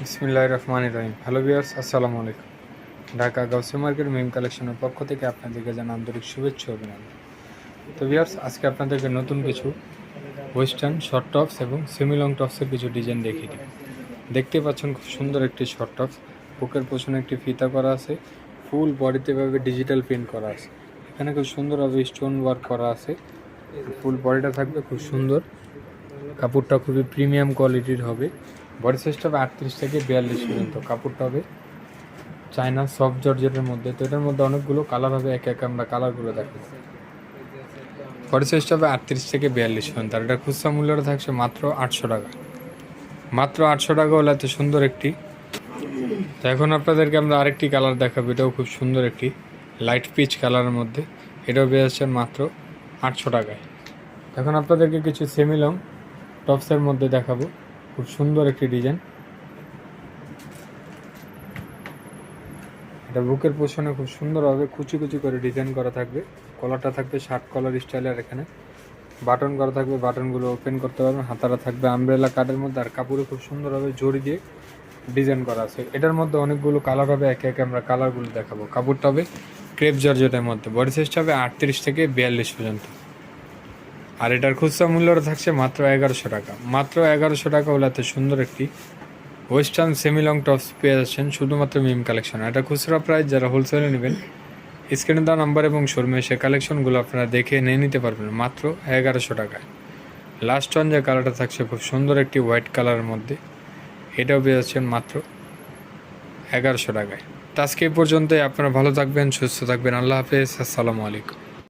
বিসমিল্লাহির রহমানির রহিম। Hello viewers, আসসালামু আলাইকুম। ঢাকা গাউসিয়া মার্কেট মিম কালেকশনের পক্ষ থেকে আপনাদেরকে জানাই আন্তরিক শুভেচ্ছা ও অভিনন্দন। তো ভিউয়ার্স, আজকে আপনাদেরকে নতুন কিছু ওয়েস্টার্ন শর্ট টপস এবং সেমি লং টপসের কিছু ডিজাইন দেখিয়ে দিই। দেখতে পাচ্ছেন খুব সুন্দর একটি শর্ট টপস, বুকের পেছনে একটি ফিতা করা আছে, ফুল বডিতে এভাবে ডিজিটাল প্রিন্ট করা আছে। এখানে খুব সুন্দরভাবে স্টোন ওয়ার্ক করা আছে। ফুল বডিটা থাকবে খুব সুন্দর, কাপড়টা খুবই প্রিমিয়াম কোয়ালিটির হবে। বডি সাইজটা হবে 38 থেকে 42 পর্যন্ত। কাপড়টা হবে চায়না সফট জর্জেটের মধ্যে। তো এটার মধ্যে অনেকগুলো কালার হবে, একে একে আমরা কালারগুলো দেখো। বডি সাইজটা হবে 38 থেকে 42 পর্যন্ত। আর এটা খুচরা মূল্যটা থাকছে মাত্র 800 টাকা। মাত্র 800 টাকা হলে এত সুন্দর একটি। তো এখন আপনাদেরকে আমরা আরেকটি কালার দেখাবো, এটাও খুব সুন্দর একটি লাইট পিচ কালারের মধ্যে। এটাও পেয়েছেন মাত্র 800 টাকায়। এখন আপনাদেরকে কিছু সেমি লং টপসের মধ্যে দেখাবো, খুব সুন্দর একটি ডিজাইন। এটা বুকের পোষণে খুব সুন্দরভাবে কুচি কুচি করে ডিজাইন করা থাকবে। কলারটা থাকবে শার্ট কলার স্টাইলে, আর এখানে বাটন করা থাকবে, বাটনগুলো ওপেন করতে পারবেন। হাতারা থাকবে আমব্রেলা কাটের মধ্যে, আর কাপড়ে খুব সুন্দরভাবে জড়ি দিয়ে ডিজাইন করা আছে। এটার মধ্যে অনেকগুলো কালার হবে, একে একে আমরা কালারগুলো দেখাবো। কাপড়টা হবে ক্রেপ জর্জেটের মধ্যে। বডি সাইজটা হবে 38 থেকে 42 পর্যন্ত। আর এটার খুচরা মূল্যটা থাকছে মাত্র 1100 টাকা। মাত্র 1100 টাকা হলে এত সুন্দর একটি ওয়েস্টার্ন সেমি লং টপস পেয়ে যাচ্ছেন শুধুমাত্র মিম কালেকশন। এটা খুচরা প্রাইস, যারা হোলসেলে নেবেন স্ক্রিনে দেওয়া নাম্বার এবং শোরুমে সে কালেকশনগুলো আপনারা দেখে নিয়ে নিতে পারবেন মাত্র 1100 টাকায়। লাস্ট ওয়ান যে কালারটা থাকছে খুব সুন্দর একটি হোয়াইট কালারের মধ্যে, এটাও পেয়ে যাচ্ছেন মাত্র 1100 টাকায়। তো আজকে এই পর্যন্তই। আপনারা ভালো থাকবেন, সুস্থ থাকবেন। আল্লাহ হাফেজ, আসসালামু আলাইকুম।